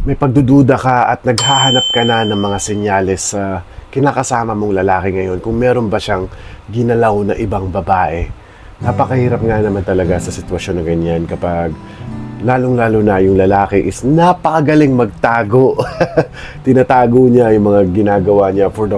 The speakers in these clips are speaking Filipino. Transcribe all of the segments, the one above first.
may pagdududa ka at naghahanap ka na ng mga senyales sa kinakasama mong lalaki ngayon, kung meron ba siyang ginalaw na ibang babae. Napakahirap nga naman talaga sa sitwasyon na ganyan kapag lalong-lalo na yung lalaki is napakagaling magtago. Tinatago niya yung mga ginagawa niya for the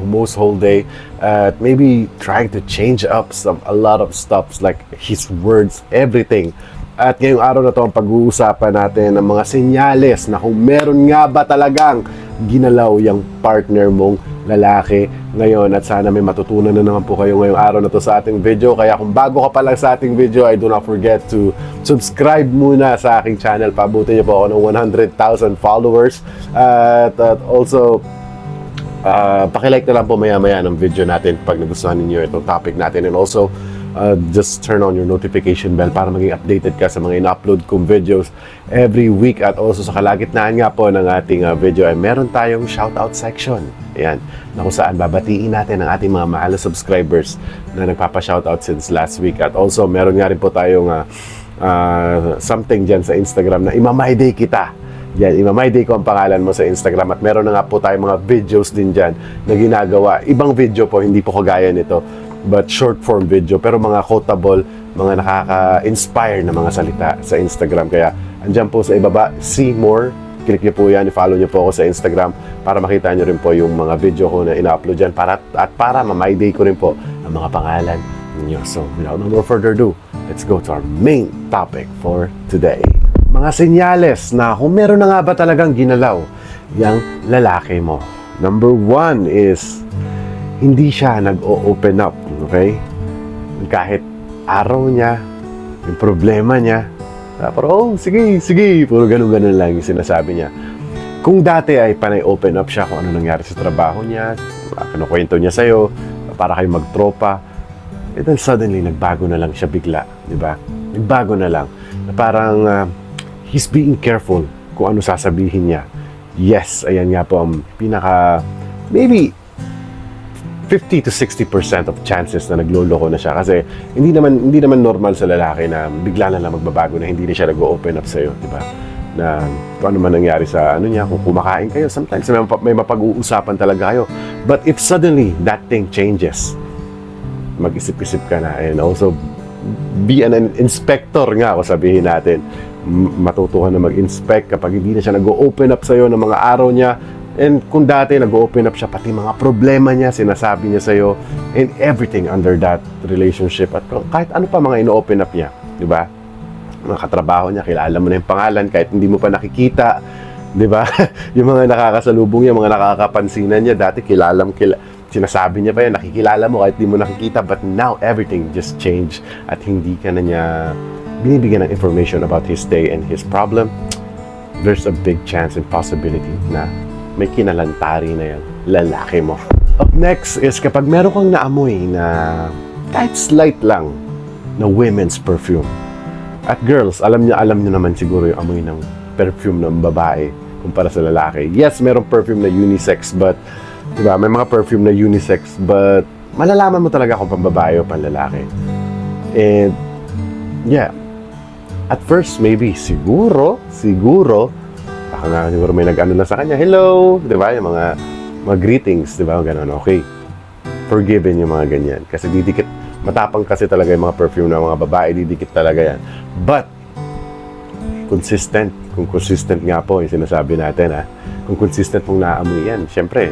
most whole day, at maybe trying to change up a lot of stuff like his words, everything. At ngayong araw na to ang pag-uusapan natin ng mga senyales na kung meron nga ba talagang ginalaw yung partner mong lalaki ngayon. At sana may matutunan na naman po kayo ngayong araw na to sa ating video. Kaya kung bago ka pa lang sa ating video, I do not forget to subscribe muna sa aking channel. Pabutin niyo po ako ng 100,000 followers. At also, pakilike na lang po maya-maya ng video natin pag nagustuhan ninyo itong topic natin. And also, just turn on your notification bell para maging updated ka sa mga ina-upload kong videos every week. At also sa kalagitnaan nga po ng ating video ay meron tayong shoutout section. Ayan, na kung saan babatiin natin ang ating mga mahal na subscribers na nagpapa-shoutout since last week. At also meron nga rin po tayong something dyan sa Instagram na imamay day kita. Yan, imamay day ko ang pangalan mo sa Instagram. At meron na nga po tayong mga videos din dyan na ginagawa. Ibang video po, hindi po kagaya nito, but short form video, pero mga quotable, mga nakaka-inspire na mga salita sa Instagram. Kaya andyan po sa ibaba, see more, click nyo po yan, i-follow nyo po ako sa Instagram para makita nyo rin po yung mga video ko na ina-upload dyan, at para ma-my day ko rin po ang mga pangalan ninyo. So without no more further ado, let's go to our main topic for today. Mga senyales na kung meron na nga ba talagang ginalaw yung lalaki mo. Number one is hindi siya nag-o-open up, okay? Kahit araw niya, yung problema niya, pero sige, puro ganun-ganun lang yung sinasabi niya. Kung dati ay panay open up siya kung ano nangyari sa trabaho niya, kinukwento niya sa'yo, para kayo magtropa, and then suddenly, nagbago na lang siya bigla, di ba? Nagbago na lang. Na parang, he's being careful kung ano sasabihin niya. Yes, ayan nga po ang maybe 50 to 60% of chances na nagloloko na siya, kasi hindi naman normal sa lalaki na bigla na lang magbabago, na hindi na siya nag-open up sa'yo, di ba? Na kung ano man nangyari sa ano niya, kung kumakain kayo, sometimes may mapag-uusapan talaga kayo. But if suddenly that thing changes, mag-isip-isip ka na. And also, be an inspector nga, kung sabihin natin. Matuto ka na mag-inspect kapag hindi na siya nag-open up sa'yo ng mga araw niya. And kung dati nag-open up siya, pati mga problema niya, sinasabi niya sa'yo, and everything under that relationship. At kahit ano pa mga ino-open up niya, di ba? Mga katrabaho niya, kilala mo na yung pangalan kahit hindi mo pa nakikita, di ba? Yung mga nakakasalubong niya, mga nakakapansinan niya, dati sinasabi niya pa yan, nakikilala mo kahit hindi mo nakikita, but now everything just changed at hindi ka na niya binibigyan ng information about his day and his problem. There's a big chance and possibility na may kinalantari na yung lalaki mo. Up next is kapag meron kang naamoy na kahit slight lang na women's perfume. At girls, alam niyo naman siguro yung amoy ng perfume ng babae kumpara sa lalaki. Yes, merong perfume na unisex, but diba, may mga perfume na unisex, but malalaman mo talaga kung pambabae o panlalaki. And yeah, at first maybe siguro baka nga siguro may nag-ano na sa kanya, hello, di ba? Yung mga greetings, di ba? Ganun, okay. Forgiven yung mga ganyan. Kasi didikit, matapang kasi talaga yung mga perfume ng mga babae, didikit talaga yan. But, kung consistent nga po yung sinasabi natin, kung consistent mong naamoy yan, syempre,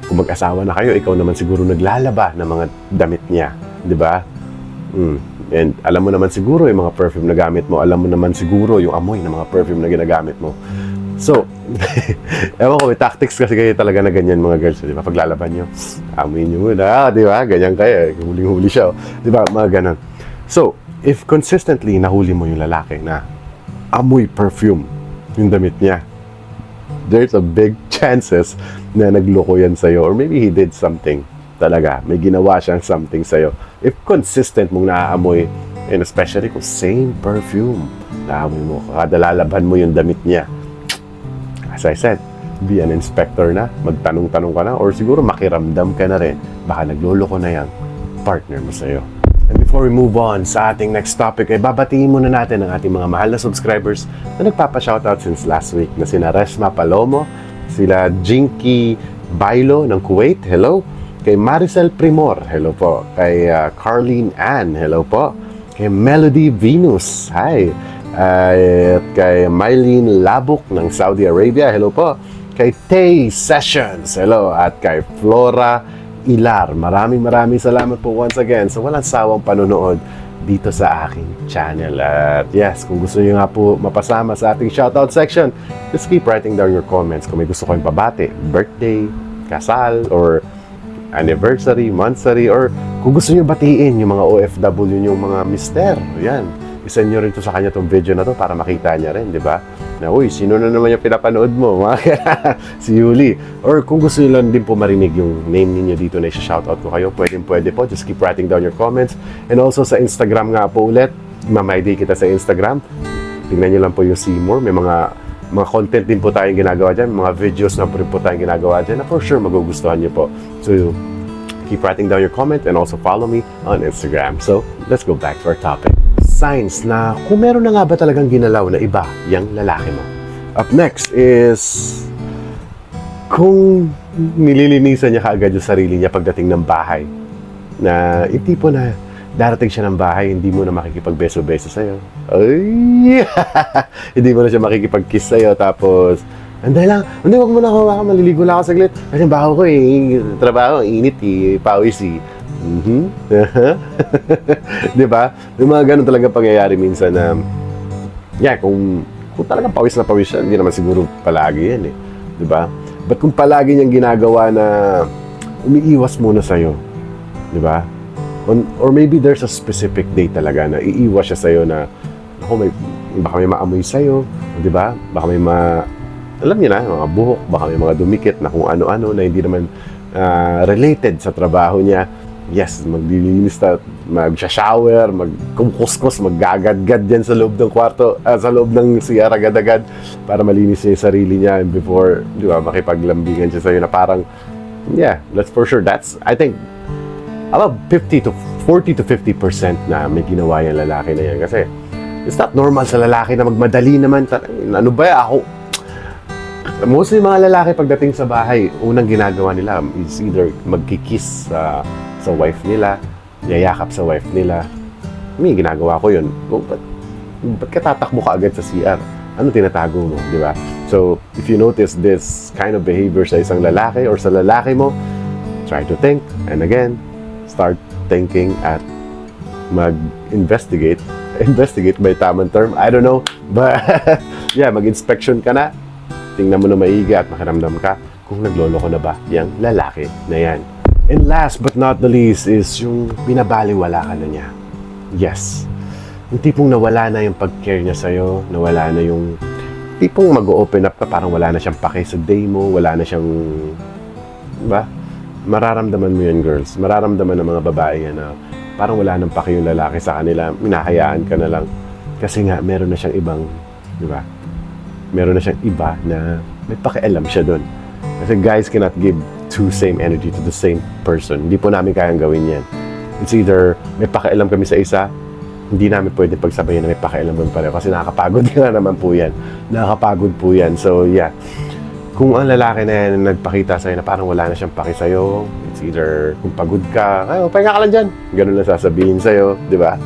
kung mag-asawa na kayo, ikaw naman siguro naglalaba ng mga damit niya, di ba? And alam mo naman siguro yung mga perfume na gamit mo, alam mo naman siguro yung amoy ng mga perfume na ginagamit mo. So, ewan ko, may tactics kasi kayo talaga na ganyan mga girls, di ba? Paglalaban nyo, amoy nyo muna, di ba? Ganyan kayo, huling-huli siya, di ba? Mga ganun. So, if consistently nahuli mo yung lalaki na amoy perfume yung damit niya, there's a big chances na nagloko yan sa'yo, or maybe he did something talaga, may ginawa siyang something sa'yo. If consistent mong naaamoy, and especially kung same perfume, naamoy mo, kada lalaban mo yung damit niya, as I said, be an inspector na, magtanong-tanong ka na, or siguro makiramdam ka na rin, baka nagloloko na yung partner mo sa'yo. And before before we move on sa ating next topic, ay babatiin muna natin ang ating mga mahal na subscribers na nagpapa-shoutout since last week na sina Resma Palomo, sila Jinky Bailo ng Kuwait, hello. Kay Maricel Primor, hello po. Kay Carlene Ann, hello po. Kay Melody Venus, hi. At kay Mylene Labuk ng Saudi Arabia, hello po. Kay Tay Sessions, hello. At kay Flora Ilar, maraming salamat po once again sa walang sawang panonood dito sa aking channel. At yes, kung gusto niyo nga po mapasama sa ating shoutout section, just keep writing down your comments. Kung may gusto kayong pabati, birthday, kasal, or anniversary, monthsary, or kung gusto niyo batiin yung mga OFW, yung mga mister, yan, isend nyo rin to sa kanya tong video na to para makita niya rin, di ba? Na, uy, sino na naman yung pinapanood mo? Si Yuli. Or kung gusto nyo lang din po marinig yung name ninyo dito na isa-shoutout ko kayo, pwede po. Just keep writing down your comments. And also sa Instagram nga po ulit, mamay-day kita sa Instagram. Tingnan nyo lang po yung Seymour. May mga content din po tayong ginagawa dyan. Mga videos na po tayong ginagawa dyan na for sure magugustuhan nyo po. So, keep writing down your comment and also follow me on Instagram. So, let's go back to our topic. Signs na kung meron na nga ba talagang ginalaw na iba yung lalaki mo. Up next is kung nililinisan niya kaagad yung sarili niya pagdating ng bahay. Na yung tipo na darating siya ng bahay, hindi mo na makikipagbeso-beso sa'yo. Ay! Hindi mo na siya makikipag-kiss sa'yo. Tapos, anday lang, wag mo na ako, maliligo lang ako saglit. Kasi baho ko trabaho, init pawis Diba? Yung mga ganun talaga pangyayari minsan na kung talagang pawis na pawis siya, hindi naman siguro palagi yan diba? But kung palagi niyang ginagawa na umiiwas muna sa'yo, diba? Or maybe there's a specific day talaga na iiwas siya sa'yo na baka may maamoy sa'yo, diba? Baka may alam niyo na, mga buhok, baka may mga dumikit na kung ano-ano na hindi naman related sa trabaho niya. Yes, maglilinis na, mag-shower, magkukuskus, maggagadgad dyan sa loob ng kwarto, sa loob ng CR agad-agad para malinis niya yung sarili niya and before, di ba, makipaglambingan siya sa'yo na parang, that's for sure. That's, I think, about 40 to 50% na may ginawa yung lalaki na yan. Kasi, it's not normal sa lalaki na magmadali naman. Ano ba ako? Mostly mga lalaki pagdating sa bahay, unang ginagawa nila is either magkikiss sa wife nila, yayakap sa wife nila. May ginagawa ko yun. Ba't ka tatakbo ka agad sa CR? Ano tinatago mo, di ba? So, if you notice this kind of behavior sa isang lalaki or sa lalaki mo, try to think. And again, start thinking at mag-investigate. Investigate by tamang term? I don't know. But, mag-inspection ka na. Tingnan mo na maigi at makiramdam ka kung nagloloko na ba yung lalaki na yan. And last but not the least is yung binabaliwala ka na niya. Yes. Yung tipong nawala na yung pag-care niya sa'yo, nawala na yung tipong mag-open up ka, parang wala na siyang pake sa day mo, wala na siyang, diba? Mararamdaman mo yan, girls. Mararamdaman ng mga babae yan na parang wala nang pake yung lalaki sa kanila, minahayaan ka na lang. Kasi nga, meron na siyang ibang, diba? Meron na siyang iba na may pakialam siya doon. Kasi guys cannot give two same energy to the same person. Hindi po namin kayang gawin yan. It's either may pakialam kami sa isa, hindi namin pwede pagsabayan na may pakialam kami pareho kasi nakakapagod nga naman po yan. Nakakapagod po yan. So kung ang lalaki na yan nagpakita sa'yo na parang wala na siyang paki sa'yo, it's either kung pagod ka, pahinga ka lang dyan. Ganun lang sasabihin sa'yo, di ba?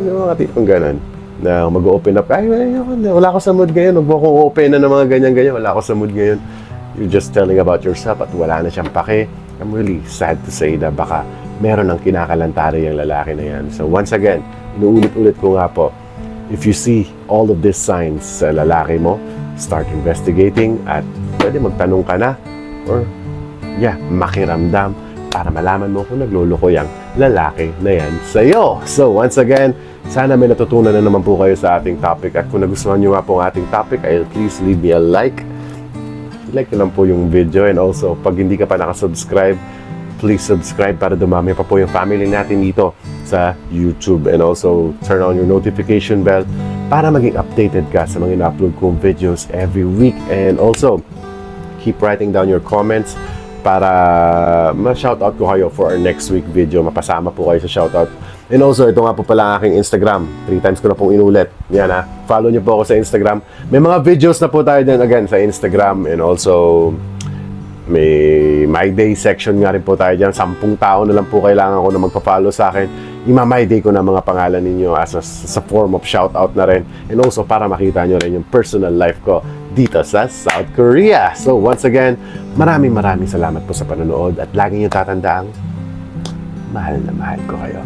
Yung mga tipong ganun. Na mag-open up, wala ako sa mood ngayon, huwag mo akong open na ng mga ganyan-ganyan, wala ako sa mood ngayon. You're just telling about yourself at wala na siyang pake. I'm really sad to say na baka meron ng kinakalantari yung lalaki na yan. So once again, inuulit-ulit ko nga po, if you see all of these signs sa lalaki mo, start investigating at pwede magtanong ka na or makiramdam para malaman mo kung nagluloko yung lalaki na yan sa'yo. So once again, sana may natutunan na naman po kayo sa ating topic at kung nagustuhan nyo nga po ang ating topic, please leave me a like. Like nyo lang po yung video and also pag hindi ka pa nakasubscribe, please subscribe para dumami pa po yung family natin dito sa YouTube and also turn on your notification bell para maging updated ka sa mga ina-upload kong videos every week and also keep writing down your comments para ma-shoutout ko kayo for our next week video. Mapasama po kayo sa shoutout. And also, ito nga po pala ang aking Instagram. 3 times ko na pong inulit. Yan ha. Follow nyo po ako sa Instagram. May mga videos na po tayo din again sa Instagram. And also, may My Day section nga rin po tayo dyan. 10 tao na lang po kailangan ko na magpa-follow sa akin. Ima-My Day ko na mga pangalan ninyo as a form of shoutout na rin. And also, para makita nyo rin yung personal life ko dito sa South Korea. So, once again, maraming salamat po sa panonood. At lagi nyo tatandaan, mahal na mahal ko kayo.